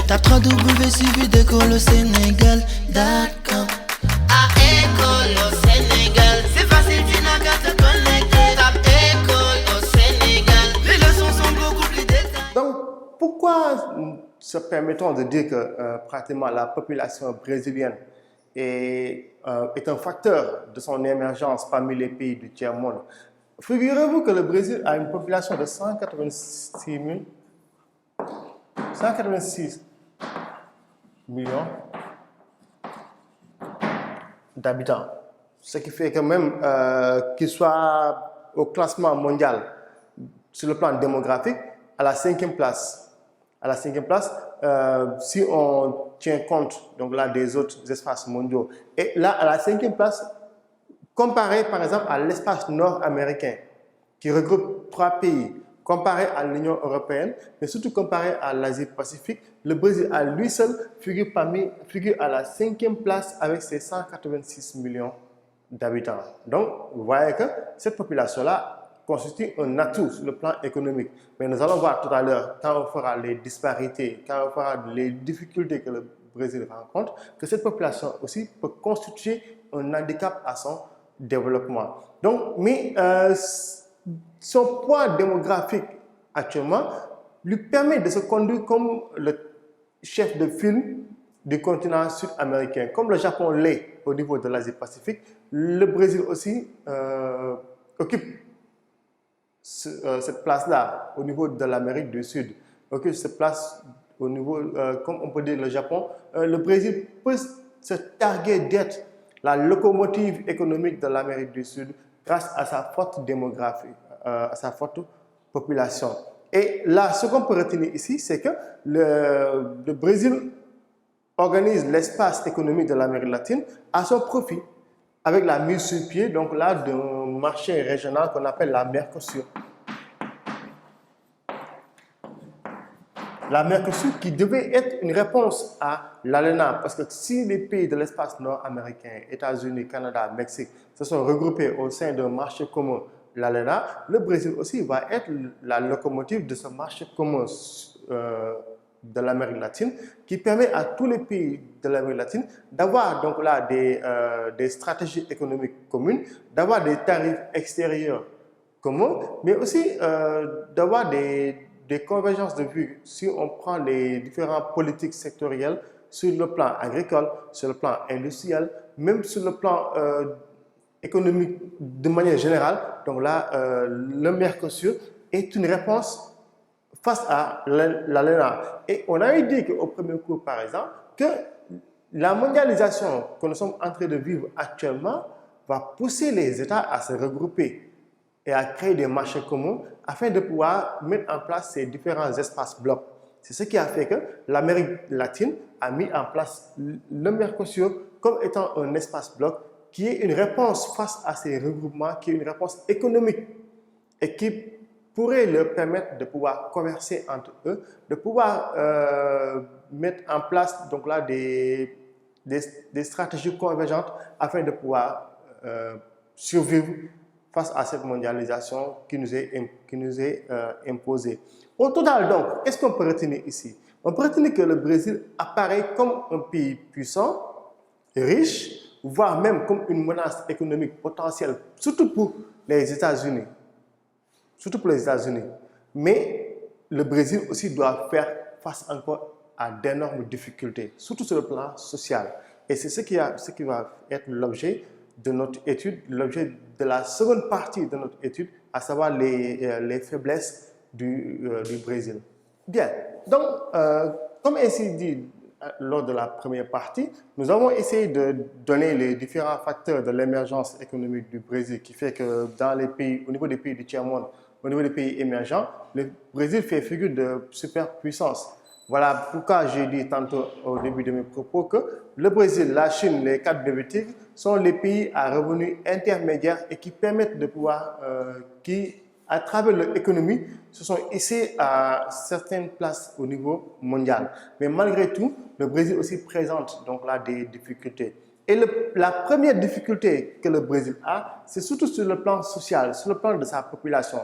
Tape 3W suivi d'école au Sénégal.com. À école au Sénégal, c'est facile, tu n'as qu'à te connecter. Tape école au Sénégal, les leçons sont beaucoup plus détaillées. Donc, pourquoi se permettons de dire que pratiquement la population brésilienne est un facteur de son émergence parmi les pays du tiers-monde? Figurez-vous que le Brésil a une population de 186 millions d'habitants. Ce qui fait que même qu'il soit au classement mondial sur le plan démographique, à la 5e place. À la 5e place, si on tient compte donc là, des autres espaces mondiaux. Et là, à la 5e place, comparé par exemple à l'espace nord-américain, qui regroupe 3 pays, comparé à l'Union européenne, mais surtout comparé à l'Asie-Pacifique, le Brésil à lui seul figure à la 5e place avec ses 186 millions d'habitants. Donc, vous voyez que cette population-là constitue un atout sur le plan économique. Mais nous allons voir tout à l'heure, quand on fera les disparités, quand on fera les difficultés que le Brésil rencontre, que cette population aussi peut constituer un handicap à son développement. Donc, mais son poids démographique actuellement lui permet de se conduire comme le chef de file du continent sud-américain. Comme le Japon l'est au niveau de l'Asie-Pacifique, le Brésil aussi occupe cette place-là au niveau de l'Amérique du Sud, occupe cette place au niveau, comme on peut dire le Japon. Le Brésil peut se targuer d'être la locomotive économique de l'Amérique du Sud grâce à sa forte démographie, à sa forte population. Et là, ce qu'on peut retenir ici, c'est que le Brésil organise l'espace économique de l'Amérique latine à son profit, avec la mise sur pied donc là d'un marché régional qu'on appelle la Mercosur. La Mercosur qui devait être une réponse à l'ALENA, parce que si les pays de l'espace nord-américain, États-Unis, Canada, Mexique, se sont regroupés au sein d'un marché commun, l'ALENA, le Brésil aussi va être la locomotive de ce marché commun de l'Amérique latine, qui permet à tous les pays de l'Amérique latine d'avoir donc là des stratégies économiques communes, d'avoir des tarifs extérieurs communs, mais aussi d'avoir des convergences de vues si on prend les différentes politiques sectorielles sur le plan agricole, sur le plan industriel, même sur le plan économique de manière générale. Donc là, le Mercosur est une réponse face à l'ALENA. Et on avait dit qu'au premier cours, par exemple, que la mondialisation que nous sommes en train de vivre actuellement va pousser les États à se regrouper et à créer des marchés communs afin de pouvoir mettre en place ces différents espaces blocs. C'est ce qui a fait que l'Amérique latine a mis en place le Mercosur comme étant un espace bloc qui est une réponse face à ces regroupements, qui est une réponse économique et qui pourrait leur permettre de pouvoir converser entre eux, de pouvoir mettre en place donc là, des stratégies convergentes afin de pouvoir survivre face à cette mondialisation qui nous est imposée. Au total donc, qu'est-ce qu'on peut retenir ici? On peut retenir que le Brésil apparaît comme un pays puissant, riche, voire même comme une menace économique potentielle, surtout pour les États-Unis. Surtout pour les États-Unis. Mais le Brésil aussi doit faire face encore à d'énormes difficultés, surtout sur le plan social. Et c'est ce qui va être l'objet de notre étude, l'objet de la seconde partie de notre étude, à savoir les faiblesses du Brésil. Bien, donc, comme ainsi dit lors de la première partie, nous avons essayé de donner les différents facteurs de l'émergence économique du Brésil, qui fait que dans les pays, au niveau des pays du tiers-monde, au niveau des pays émergents, le Brésil fait figure de superpuissance. Voilà pourquoi j'ai dit tantôt au début de mes propos que le Brésil, la Chine, les 4 BRICS sont les pays à revenus intermédiaires et qui permettent de pouvoir, qui à travers leur économie se sont hissés à certaines places au niveau mondial. Mais malgré tout, le Brésil aussi présente donc là des difficultés. Et la première difficulté que le Brésil a, c'est surtout sur le plan social, sur le plan de sa population.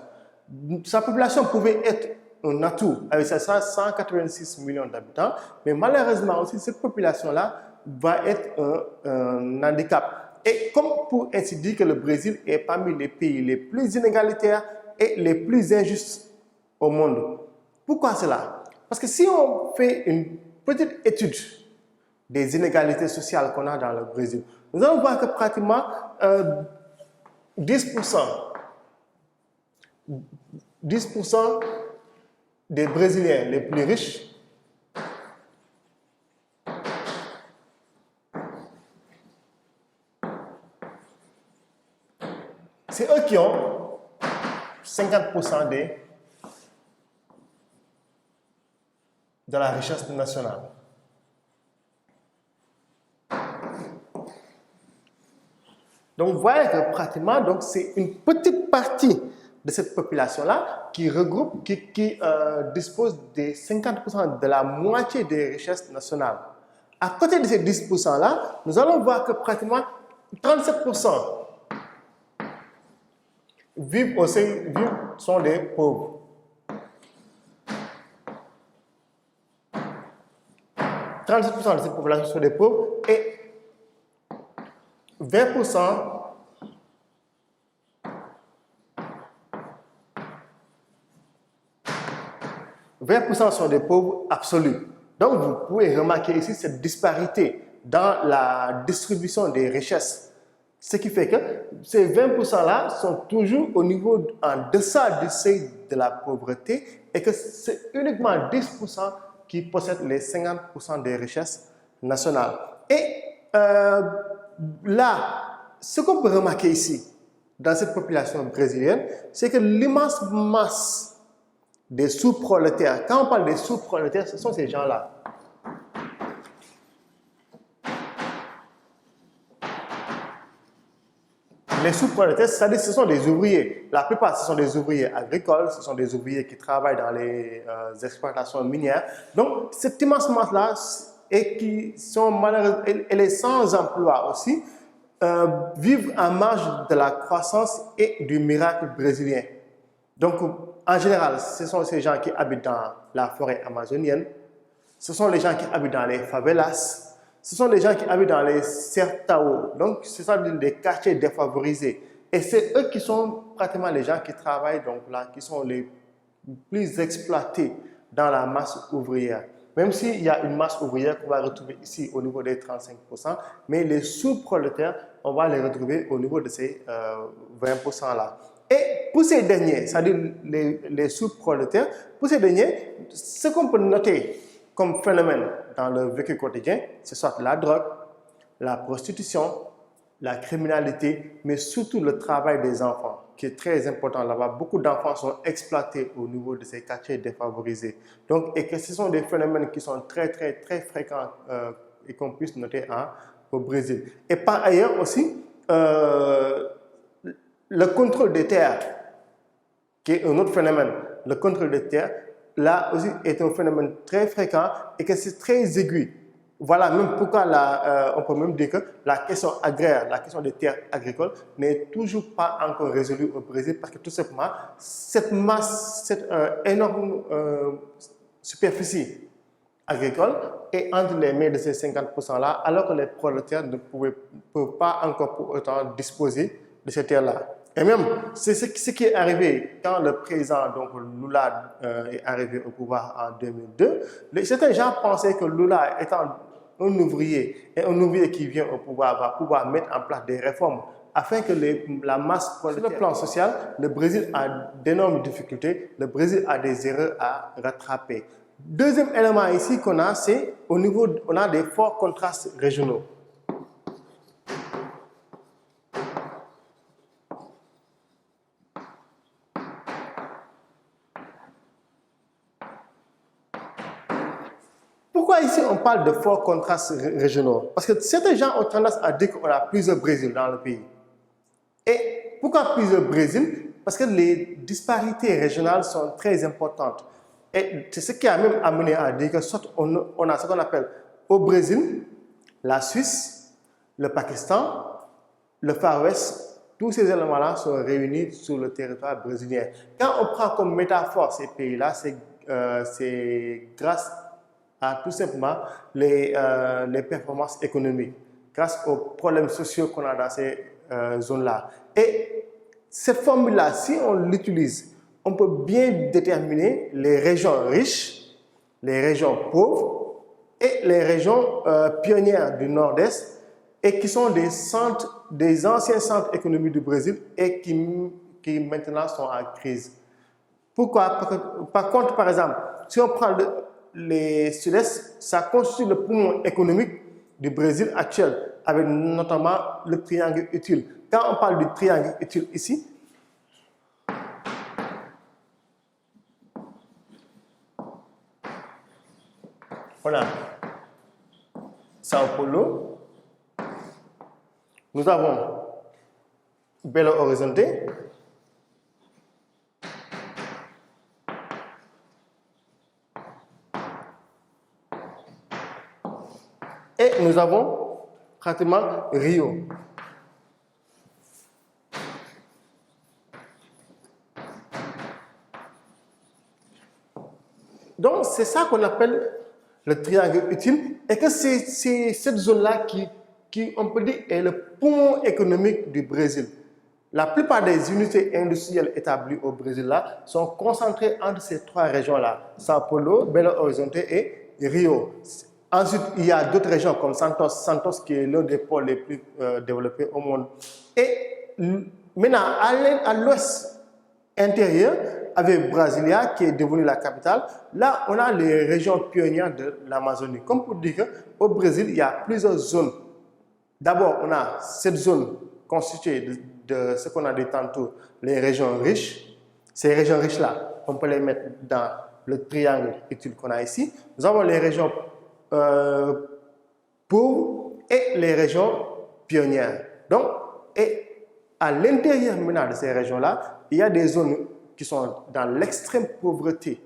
Sa population pouvait être un atout avec ça 186 millions d'habitants, mais malheureusement aussi cette population-là va être un handicap. Et comme pour ainsi dire que le Brésil est parmi les pays les plus inégalitaires et les plus injustes au monde. Pourquoi cela? Parce que si on fait une petite étude des inégalités sociales qu'on a dans le Brésil, nous allons voir que pratiquement 10% des Brésiliens les plus riches c'est eux qui ont 50% de la richesse nationale. Donc, vous voyez que pratiquement, c'est une petite partie de cette population-là qui regroupe, qui dispose de 50% de la moitié des richesses nationales. À côté de ces 10%-là, nous allons voir que pratiquement 37% sont des pauvres. 37% de cette population sont des pauvres et 20% sont des pauvres absolus. Donc, vous pouvez remarquer ici cette disparité dans la distribution des richesses. Ce qui fait que ces 20%-là sont toujours au niveau en deçà du seuil de la pauvreté et que c'est uniquement 10% qui possèdent les 50% des richesses nationales. Et là, ce qu'on peut remarquer ici, dans cette population brésilienne, c'est que l'immense masse des sous-prolétaires, quand on parle des sous-prolétaires, ce sont ces gens-là. Les sous-prolétaires, c'est-à-dire ce sont des ouvriers. La plupart, ce sont des ouvriers agricoles, ce sont des ouvriers qui travaillent dans les exploitations minières. Donc, cette immense masse-là, et qui sont malheureusement, et les sans emploi aussi, vivent en marge de la croissance et du miracle brésilien. Donc, en général, ce sont ces gens qui habitent dans la forêt amazonienne, ce sont les gens qui habitent dans les favelas, ce sont les gens qui habitent dans les sertao, donc ce sont des quartiers défavorisés. Et c'est eux qui sont pratiquement les gens qui travaillent donc là, qui sont les plus exploités dans la masse ouvrière. Même s'il y a une masse ouvrière qu'on va retrouver ici au niveau des 35%, mais les sous-prolétaires, on va les retrouver au niveau de ces 20%-là. Et pour ces derniers, c'est-à-dire les sous-prolétaires, pour ces derniers, ce qu'on peut noter comme phénomène dans le vécu quotidien, c'est soit la drogue, la prostitution, la criminalité, mais surtout le travail des enfants, qui est très important là-bas. Beaucoup d'enfants sont exploités au niveau de ces quartiers défavorisés. Donc, et que ce sont des phénomènes qui sont très fréquents et qu'on puisse noter au Brésil. Et par ailleurs aussi, le contrôle des terres, qui est un autre phénomène, le contrôle des terres, là aussi est un phénomène très fréquent et que c'est très aigu. Voilà même pourquoi on peut même dire que la question agraire, la question des terres agricoles n'est toujours pas encore résolue au Brésil parce que tout simplement, cette masse, cette énorme superficie agricole est entre les mains de ces 50%-là alors que les prolétaires ne peuvent pas encore pour autant disposer de ces terres-là. Et même, c'est ce qui est arrivé quand le président donc, Lula est arrivé au pouvoir en 2002. Certains gens pensaient que Lula, étant un ouvrier, et un ouvrier qui vient au pouvoir, va pouvoir mettre en place des réformes afin que la masse prolétaire. Sur le plan social, le Brésil a d'énormes difficultés, le Brésil a des erreurs à rattraper. Deuxième élément ici qu'on a, c'est au niveau, on a des forts contrastes régionaux. Pourquoi ici on parle de forts contrastes régionaux? Parce que certains gens ont tendance à dire qu'on a plusieurs Brésil dans le pays. Et pourquoi plusieurs Brésil? Parce que les disparités régionales sont très importantes. Et c'est ce qui a même amené à dire que soit on a ce qu'on appelle au Brésil, la Suisse, le Pakistan, le Far West, tous ces éléments-là sont réunis sur le territoire brésilien. Quand on prend comme métaphore ces pays-là, c'est c'est grâce à tout simplement les performances économiques, grâce aux problèmes sociaux qu'on a dans ces zones-là. Et cette formule-là, si on l'utilise, on peut bien déterminer les régions riches, les régions pauvres et les régions pionnières du Nord-Est et qui sont des anciens centres économiques du Brésil et qui maintenant sont en crise. Pourquoi? Par contre, par exemple, si on prend les Sud-Est, ça constitue le poumon économique du Brésil actuel, avec notamment le triangle utile. Quand on parle du triangle utile ici, on a Sao Paulo, nous avons Belo Horizonte, et nous avons pratiquement Rio. Donc, c'est ça qu'on appelle le triangle utile, et que c'est cette zone-là qui, on peut dire, est le poumon économique du Brésil. La plupart des unités industrielles établies au Brésil là, sont concentrées entre ces trois régions-là, Sao Paulo, Belo Horizonte et Rio. Ensuite, il y a d'autres régions comme Santos qui est l'un des pôles les plus développés au monde. Et maintenant, à l'ouest intérieur, avec Brasilia qui est devenue la capitale, là on a les régions pionnières de l'Amazonie. Comme pour dire qu'au Brésil, il y a plusieurs zones. D'abord, on a cette zone constituée de ce qu'on a dit tantôt, les régions riches. Ces régions riches-là, on peut les mettre dans le triangle utile qu'on a ici. Nous avons les régions pauvres et les régions pionnières. Donc, et à l'intérieur maintenant de ces régions-là, il y a des zones qui sont dans l'extrême pauvreté,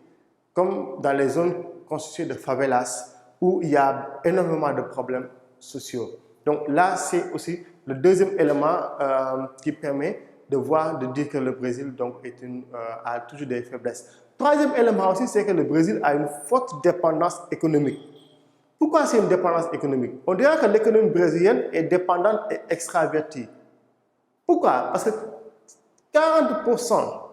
comme dans les zones constituées de favelas, où il y a énormément de problèmes sociaux. Donc là, c'est aussi le deuxième élément qui permet de dire que le Brésil donc, a toujours des faiblesses. Troisième élément aussi, c'est que le Brésil a une forte dépendance économique. Pourquoi c'est une dépendance économique? On dirait que l'économie brésilienne est dépendante et extravertie. Pourquoi? Parce que 40%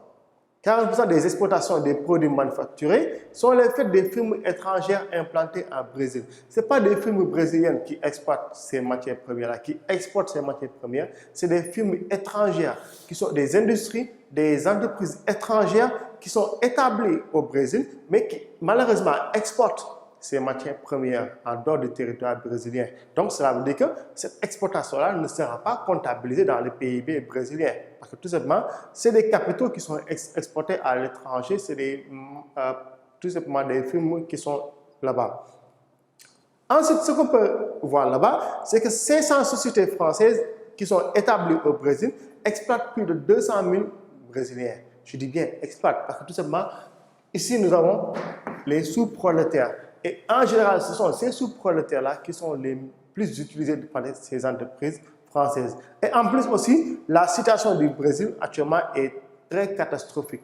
des exportations des produits manufacturés sont les faits des firmes étrangères implantées en Brésil. Ce n'est pas des firmes brésiliennes qui exploitent ces matières premières-là, qui exportent ces matières premières. C'est des firmes étrangères qui sont des industries, des entreprises étrangères qui sont établies au Brésil, mais qui malheureusement exportent ces matières premières en dehors du territoire brésilien. Donc, cela veut dire que cette exportation-là ne sera pas comptabilisée dans le PIB brésilien. Parce que tout simplement, c'est des capitaux qui sont exportés à l'étranger, c'est tout simplement des firmes qui sont là-bas. Ensuite, ce qu'on peut voir là-bas, c'est que 500 sociétés françaises qui sont établies au Brésil exploitent plus de 200 000 Brésiliens. Je dis bien exploitent, parce que tout simplement, ici, nous avons les sous-prolétaires. Et en général, ce sont ces sous-prolétaires-là qui sont les plus utilisés par ces entreprises françaises. Et en plus aussi, la situation du Brésil actuellement est très catastrophique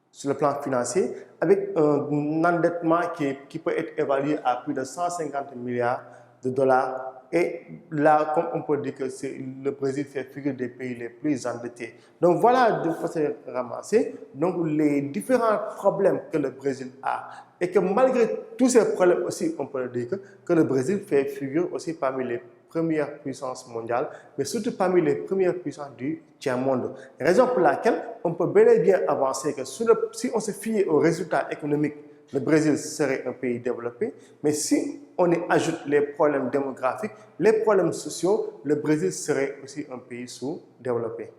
sur le plan financier, avec un endettement qui peut être évalué à plus de 150 milliards de dollars. Et là, comme on peut dire que le Brésil fait figure des pays les plus endettés. Donc voilà, de façon ramassée, donc les différents problèmes que le Brésil a. Et que malgré tous ces problèmes aussi, on peut dire que le Brésil fait figure aussi parmi les premières puissances mondiales, mais surtout parmi les premières puissances du tiers-monde. Raison pour laquelle on peut bel et bien avancer que si on se fiait aux résultats économiques, le Brésil serait un pays développé, mais si on y ajoute les problèmes démographiques, les problèmes sociaux, le Brésil serait aussi un pays sous-développé.